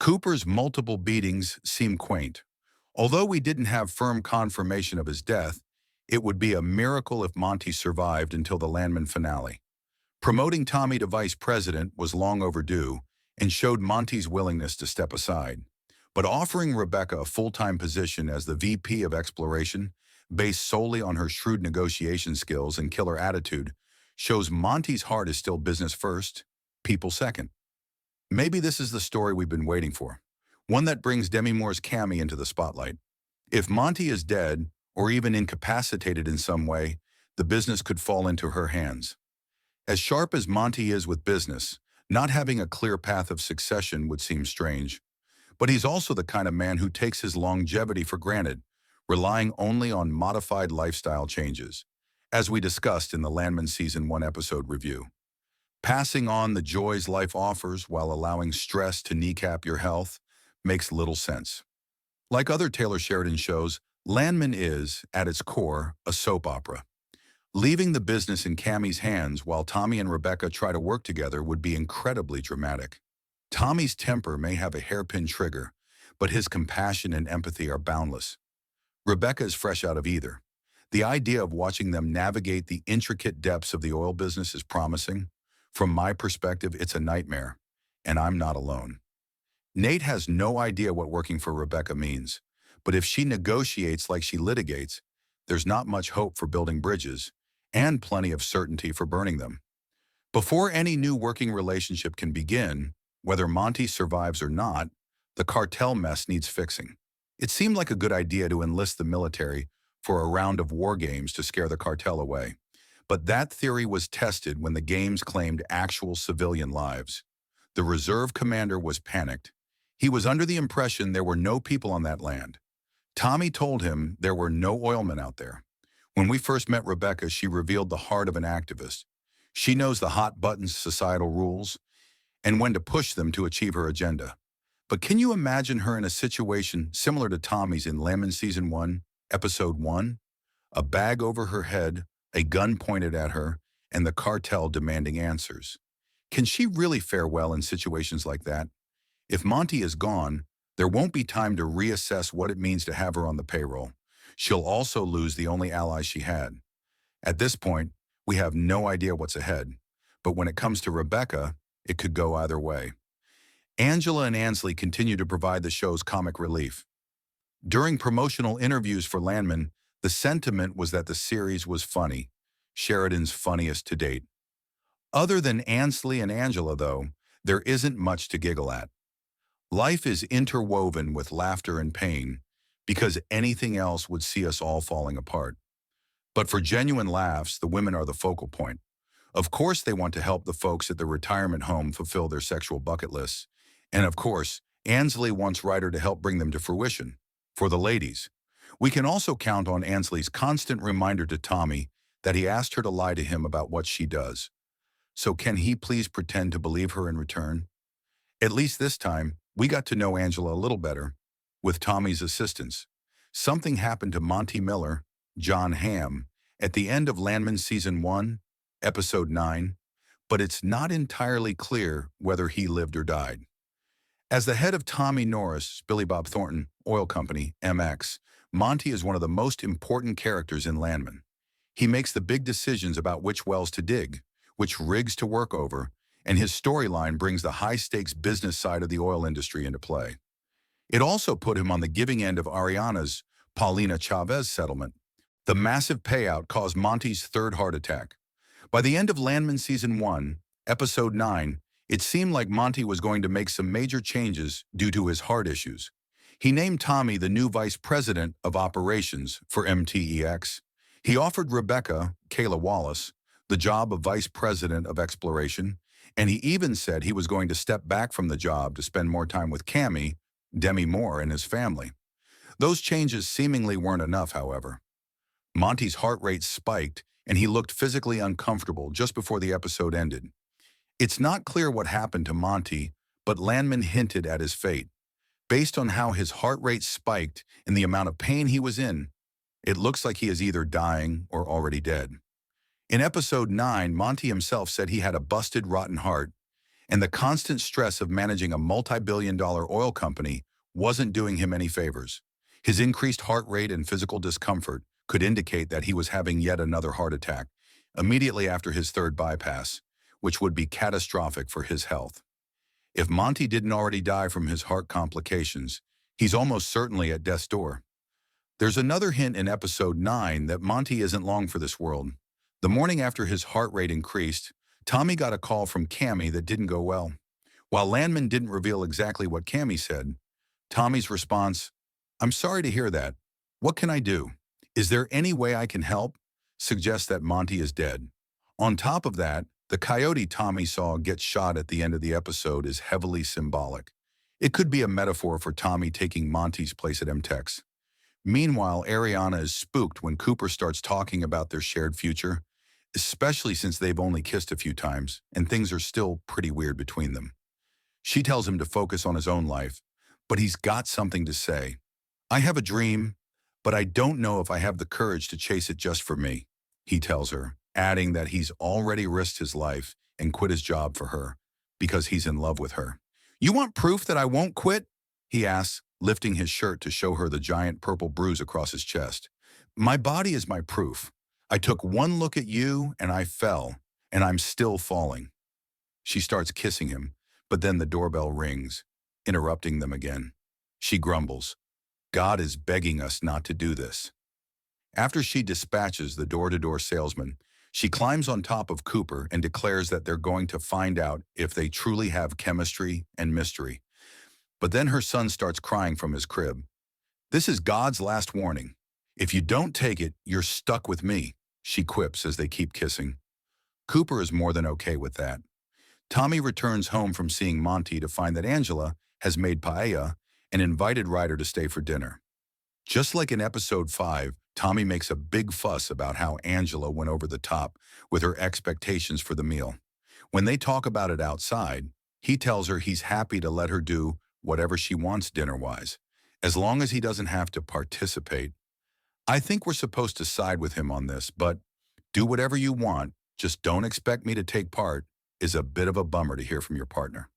Cooper's multiple beatings seem quaint. Although we didn't have firm confirmation of his death, it would be a miracle if Monty survived until the Landman finale. Promoting Tommy to vice president was long overdue and showed Monty's willingness to step aside. But offering Rebecca a full-time position as the VP of Exploration, based solely on her shrewd negotiation skills and killer attitude, shows Monty's heart is still business first, people second. Maybe this is the story we've been waiting for, one that brings Demi Moore's Cammy into the spotlight. If Monty is dead, or even incapacitated in some way, the business could fall into her hands. As sharp as Monty is with business, not having a clear path of succession would seem strange. But he's also the kind of man who takes his longevity for granted, relying only on modified lifestyle changes, as we discussed in the Landman Season 1 episode review. Passing on the joys life offers while allowing stress to kneecap your health makes little sense. Like other Taylor Sheridan shows, Landman is, at its core, a soap opera. Leaving the business in Cammy's hands while Tommy and Rebecca try to work together would be incredibly dramatic. Tommy's temper may have a hairpin trigger, but his compassion and empathy are boundless. Rebecca is fresh out of either. The idea of watching them navigate the intricate depths of the oil business is promising. From my perspective, it's a nightmare, and I'm not alone. Nate has no idea what working for Rebecca means, but if she negotiates like she litigates, there's not much hope for building bridges, and plenty of certainty for burning them. Before any new working relationship can begin, whether Monty survives or not, the cartel mess needs fixing. It seemed like a good idea to enlist the military for a round of war games to scare the cartel away. But that theory was tested when the games claimed actual civilian lives. The reserve commander was panicked. He was under the impression there were no people on that land. Tommy told him there were no oilmen out there. When we first met Rebecca, she revealed the heart of an activist. She knows the hot-button societal rules and when to push them to achieve her agenda. But can you imagine her in a situation similar to Tommy's in Landman Season 1, Episode 1? A bag over her head, a gun pointed at her, and the cartel demanding answers. Can she really fare well in situations like that? If Monty is gone, there won't be time to reassess what it means to have her on the payroll. She'll also lose the only ally she had. At this point, we have no idea what's ahead. But when it comes to Rebecca, it could go either way. Angela and Ansley continue to provide the show's comic relief. During promotional interviews for Landman, the sentiment was that the series was funny, Sheridan's funniest to date. Other than Ansley and Angela, though, there isn't much to giggle at. Life is interwoven with laughter and pain, because anything else would see us all falling apart. But for genuine laughs, the women are the focal point. Of course, they want to help the folks at the retirement home fulfill their sexual bucket lists. And of course, Ansley wants Ryder to help bring them to fruition. For the ladies, we can also count on Ansley's constant reminder to Tommy that he asked her to lie to him about what she does. So can he please pretend to believe her in return? At least this time, we got to know Angela a little better, with Tommy's assistance. Something happened to Monty Miller, John Hamm, at the end of Landman Season 1, Episode 9, but it's not entirely clear whether he lived or died. As the head of Tommy Norris, Billy Bob Thornton, Oil Company, MX, Monty is one of the most important characters in Landman. He makes the big decisions about which wells to dig, which rigs to work over, and his storyline brings the high-stakes business side of the oil industry into play. It also put him on the giving end of Ariana's Paulina Chavez settlement. The massive payout caused Monty's third heart attack. By the end of Landman Season 1, Episode 9, it seemed like Monty was going to make some major changes due to his heart issues. He named Tommy the new vice president of operations for MTEX. He offered Rebecca, Kayla Wallace, the job of vice president of exploration, and he even said he was going to step back from the job to spend more time with Cammy, Demi Moore, and his family. Those changes seemingly weren't enough, however. Monty's heart rate spiked, and he looked physically uncomfortable just before the episode ended. It's not clear what happened to Monty, but Landman hinted at his fate. Based on how his heart rate spiked and the amount of pain he was in, it looks like he is either dying or already dead. In Episode 9, Monty himself said he had a busted, rotten heart, and the constant stress of managing a multi-billion-dollar oil company wasn't doing him any favors. His increased heart rate and physical discomfort could indicate that he was having yet another heart attack immediately after his third bypass, which would be catastrophic for his health. If Monty didn't already die from his heart complications, he's almost certainly at death's door. There's another hint in episode 9 that Monty isn't long for this world. The morning after his heart rate increased, Tommy got a call from Cammy that didn't go well. While Landman didn't reveal exactly what Cammy said, Tommy's response, "I'm sorry to hear that. What can I do? Is there any way I can help?" suggests that Monty is dead. On top of that, the coyote Tommy saw get shot at the end of the episode is heavily symbolic. It could be a metaphor for Tommy taking Monty's place at MTEX. Meanwhile, Ariana is spooked when Cooper starts talking about their shared future, especially since they've only kissed a few times and things are still pretty weird between them. She tells him to focus on his own life, but he's got something to say. "I have a dream, but I don't know if I have the courage to chase it just for me," he tells her, adding that he's already risked his life and quit his job for her because he's in love with her. "You want proof that I won't quit?" he asks, lifting his shirt to show her the giant purple bruise across his chest. "My body is my proof. I took one look at you and I fell, and I'm still falling." She starts kissing him, but then the doorbell rings, interrupting them again. She grumbles, "God is begging us not to do this." After she dispatches the door-to-door salesman, she climbs on top of Cooper and declares that they're going to find out if they truly have chemistry and mystery. But then her son starts crying from his crib. "This is God's last warning. If you don't take it, you're stuck with me," she quips as they keep kissing. Cooper is more than okay with that. Tommy returns home from seeing Monty to find that Angela has made paella and invited Ryder to stay for dinner. Just like in episode 5, Tommy makes a big fuss about how Angela went over the top with her expectations for the meal. When they talk about it outside, he tells her he's happy to let her do whatever she wants dinner-wise, as long as he doesn't have to participate. I think we're supposed to side with him on this, but "do whatever you want, just don't expect me to take part" is a bit of a bummer to hear from your partner.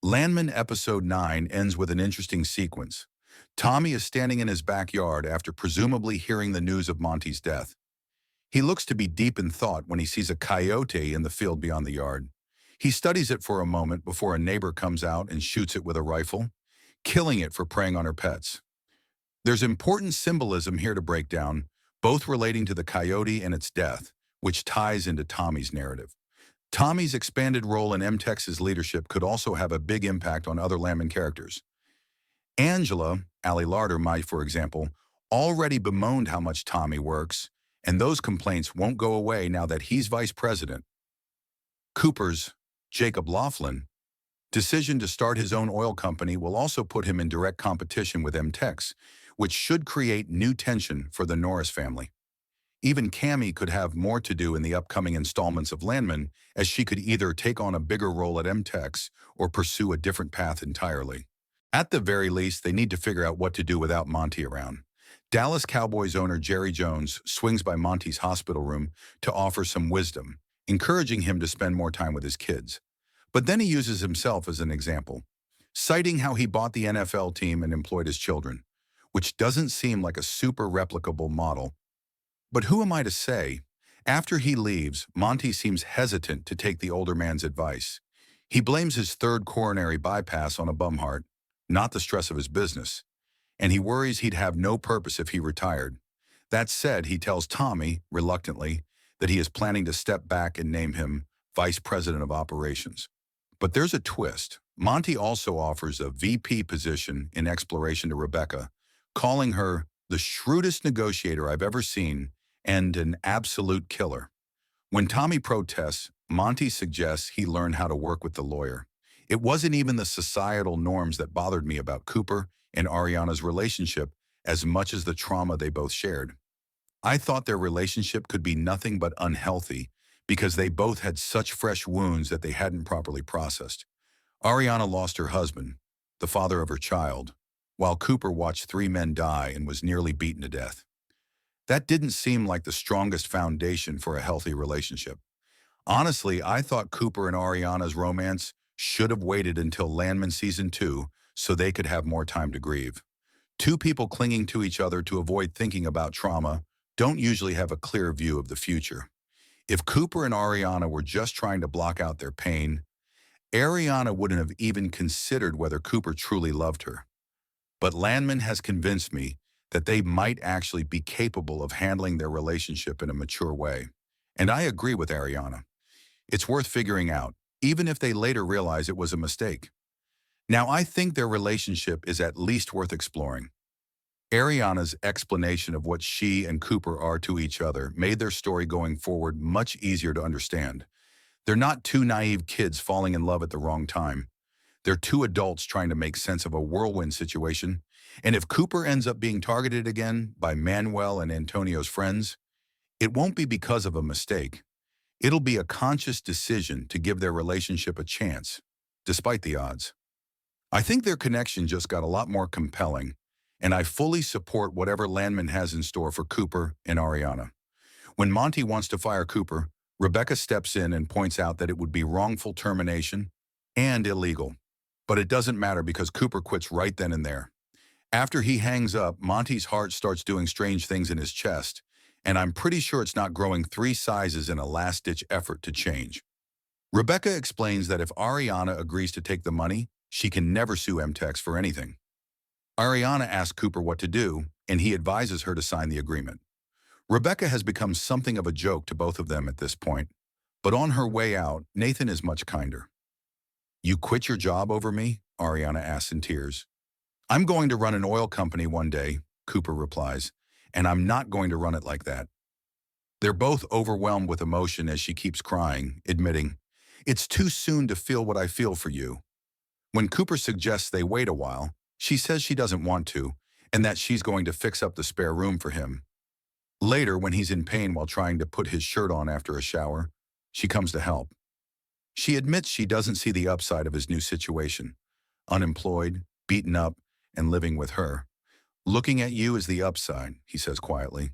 Landman episode 9 ends with an interesting sequence. Tommy is standing in his backyard after presumably hearing the news of Monty's death. He looks to be deep in thought when he sees a coyote in the field beyond the yard. He studies it for a moment before a neighbor comes out and shoots it with a rifle, killing it for preying on her pets. There's important symbolism here to break down, both relating to the coyote and its death, which ties into Tommy's narrative. Tommy's expanded role in MTEX's leadership could also have a big impact on other Landman characters. Angela, Allie Larder might, for example, already bemoaned how much Tommy works, and those complaints won't go away now that he's vice president. Cooper's, Jacob Laughlin, decision to start his own oil company will also put him in direct competition with MTEX, which should create new tension for the Norris family. Even Cammy could have more to do in the upcoming installments of Landman, as she could either take on a bigger role at MTEX or pursue a different path entirely. At the very least, they need to figure out what to do without Monty around. Dallas Cowboys owner Jerry Jones swings by Monty's hospital room to offer some wisdom, encouraging him to spend more time with his kids. But then he uses himself as an example, citing how he bought the NFL team and employed his children, which doesn't seem like a super replicable model. But who am I to say? After he leaves, Monty seems hesitant to take the older man's advice. He blames his third coronary bypass on a bum heart, not the stress of his business, and he worries he'd have no purpose if he retired. That said, he tells Tommy, reluctantly, that he is planning to step back and name him Vice President of Operations. But there's a twist. Monty also offers a VP position in exploration to Rebecca, calling her the shrewdest negotiator I've ever seen and an absolute killer. When Tommy protests, Monty suggests he learn how to work with the lawyer. It wasn't even the societal norms that bothered me about Cooper and Ariana's relationship as much as the trauma they both shared. I thought their relationship could be nothing but unhealthy because they both had such fresh wounds that they hadn't properly processed. Ariana lost her husband, the father of her child, while Cooper watched 3 men die and was nearly beaten to death. That didn't seem like the strongest foundation for a healthy relationship. Honestly, I thought Cooper and Ariana's romance should have waited until Landman Season 2 so they could have more time to grieve. Two people clinging to each other to avoid thinking about trauma don't usually have a clear view of the future. If Cooper and Ariana were just trying to block out their pain, Ariana wouldn't have even considered whether Cooper truly loved her. But Landman has convinced me that they might actually be capable of handling their relationship in a mature way. And I agree with Ariana. It's worth figuring out, even if they later realize it was a mistake. Now, I think their relationship is at least worth exploring. Ariana's explanation of what she and Cooper are to each other made their story going forward much easier to understand. They're not two naive kids falling in love at the wrong time. They're two adults trying to make sense of a whirlwind situation. And if Cooper ends up being targeted again by Manuel and Antonio's friends, it won't be because of a mistake. It'll be a conscious decision to give their relationship a chance, despite the odds. I think their connection just got a lot more compelling, and I fully support whatever Landman has in store for Cooper and Ariana. When Monty wants to fire Cooper, Rebecca steps in and points out that it would be wrongful termination and illegal. But it doesn't matter because Cooper quits right then and there. After he hangs up, Monty's heart starts doing strange things in his chest, and I'm pretty sure it's not growing 3 sizes in a last-ditch effort to change. Rebecca explains that if Ariana agrees to take the money, she can never sue MTEX for anything. Ariana asks Cooper what to do, and he advises her to sign the agreement. Rebecca has become something of a joke to both of them at this point, but on her way out, Nathan is much kinder. "You quit your job over me?" Ariana asks in tears. "I'm going to run an oil company one day," Cooper replies, "and I'm not going to run it like that." They're both overwhelmed with emotion as she keeps crying, admitting, "It's too soon to feel what I feel for you." When Cooper suggests they wait a while, she says she doesn't want to, and that she's going to fix up the spare room for him. Later, when he's in pain while trying to put his shirt on after a shower, she comes to help. She admits she doesn't see the upside of his new situation. Unemployed, beaten up, and living with her. "Looking at you is the upside," he says quietly.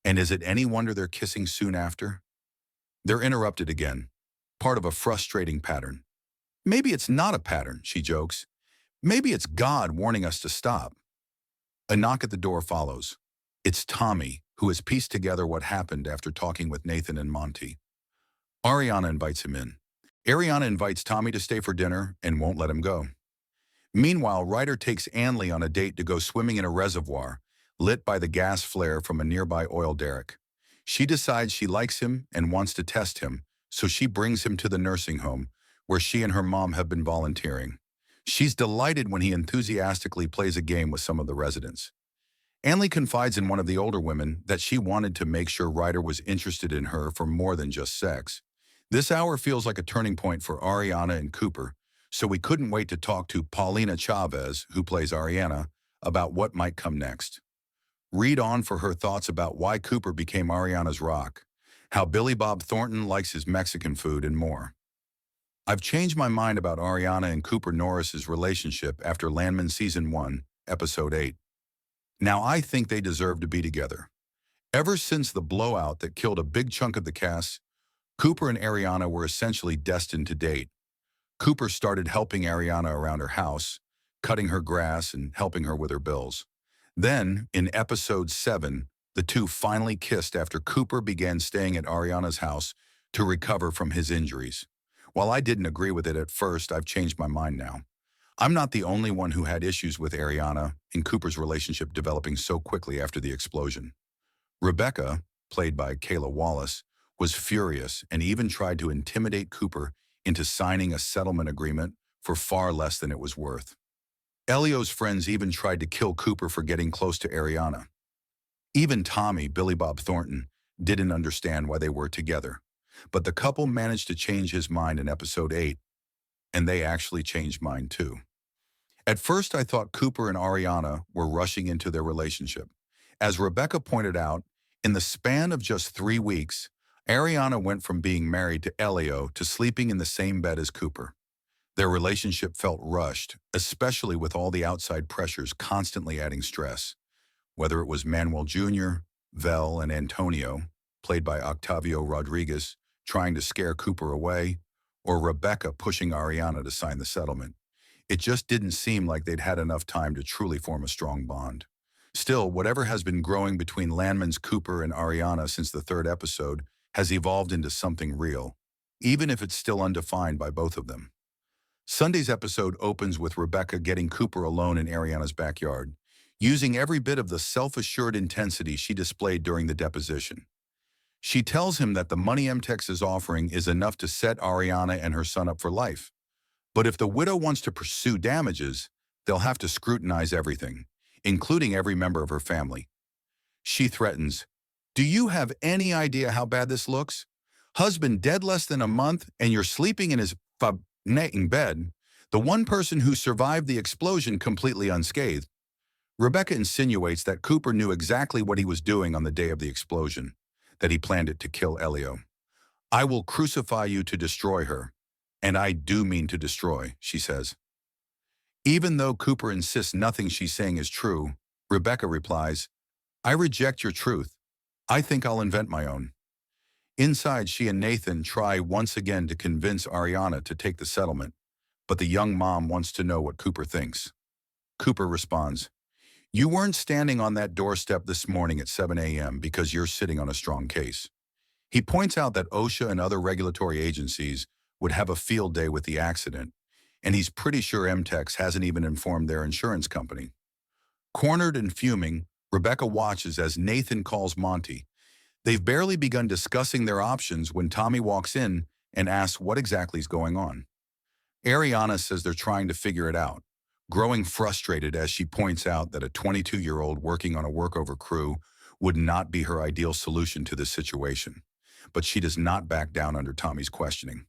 And is it any wonder they're kissing soon after? They're interrupted again, part of a frustrating pattern. "Maybe it's not a pattern," she jokes. "Maybe it's God warning us to stop." A knock at the door follows. It's Tommy, who has pieced together what happened after talking with Nathan and Monty. Ariana invites him in. Ariana invites Tommy to stay for dinner and won't let him go. Meanwhile, Ryder takes Anley on a date to go swimming in a reservoir, lit by the gas flare from a nearby oil derrick. She decides she likes him and wants to test him, so she brings him to the nursing home, where she and her mom have been volunteering. She's delighted when he enthusiastically plays a game with some of the residents. Anley confides in one of the older women that she wanted to make sure Ryder was interested in her for more than just sex. This hour feels like a turning point for Ariana and Cooper, so we couldn't wait to talk to Paulina Chavez, who plays Ariana, about what might come next. Read on for her thoughts about why Cooper became Ariana's rock, how Billy Bob Thornton likes his Mexican food, and more. I've changed my mind about Ariana and Cooper Norris's relationship after Landman Season 1, Episode 8. Now I think they deserve to be together. Ever since the blowout that killed a big chunk of the cast, Cooper and Ariana were essentially destined to date. Cooper started helping Ariana around her house, cutting her grass and helping her with her bills. Then, in Episode 7, the two finally kissed after Cooper began staying at Ariana's house to recover from his injuries. While I didn't agree with it at first, I've changed my mind now. I'm not the only one who had issues with Ariana and Cooper's relationship developing so quickly after the explosion. Rebecca, played by Kayla Wallace, was furious and even tried to intimidate Cooper into signing a settlement agreement for far less than it was worth. Elio's friends even tried to kill Cooper for getting close to Ariana. Even Tommy, Billy Bob Thornton, didn't understand why they were together. But the couple managed to change his mind in Episode 8, and they actually changed mine too. At first, I thought Cooper and Ariana were rushing into their relationship. As Rebecca pointed out, in the span of just 3 weeks, Ariana went from being married to Elio to sleeping in the same bed as Cooper. Their relationship felt rushed, especially with all the outside pressures constantly adding stress. Whether it was Manuel Jr., Vel, and Antonio, played by Octavio Rodriguez, trying to scare Cooper away, or Rebecca pushing Ariana to sign the settlement. It just didn't seem like they'd had enough time to truly form a strong bond. Still, whatever has been growing between Landman's Cooper and Ariana since the third episode has evolved into something real, even if it's still undefined by both of them. Sunday's episode opens with Rebecca getting Cooper alone in Ariana's backyard, using every bit of the self-assured intensity she displayed during the deposition. She tells him that the money MTEX is offering is enough to set Ariana and her son up for life. But if the widow wants to pursue damages, they'll have to scrutinize everything, including every member of her family. She threatens, "Do you have any idea how bad this looks? Husband dead less than a month and you're sleeping in his bed, the one person who survived the explosion completely unscathed." Rebecca insinuates that Cooper knew exactly what he was doing on the day of the explosion, that he planned it to kill Elio. "I will crucify you to destroy her. And I do mean to destroy," she says. Even though Cooper insists nothing she's saying is true, Rebecca replies, "I reject your truth. I think I'll invent my own." Inside, she and Nathan try once again to convince Ariana to take the settlement, but the young mom wants to know what Cooper thinks. Cooper responds, "You weren't standing on that doorstep this morning at 7 a.m. because you're sitting on a strong case." He points out that OSHA and other regulatory agencies would have a field day with the accident, and he's pretty sure MTEX hasn't even informed their insurance company. Cornered and fuming, Rebecca watches as Nathan calls Monty. They've barely begun discussing their options when Tommy walks in and asks what exactly is going on. Ariana says they're trying to figure it out, growing frustrated as she points out that a 22-year-old working on a workover crew would not be her ideal solution to this situation. But she does not back down under Tommy's questioning.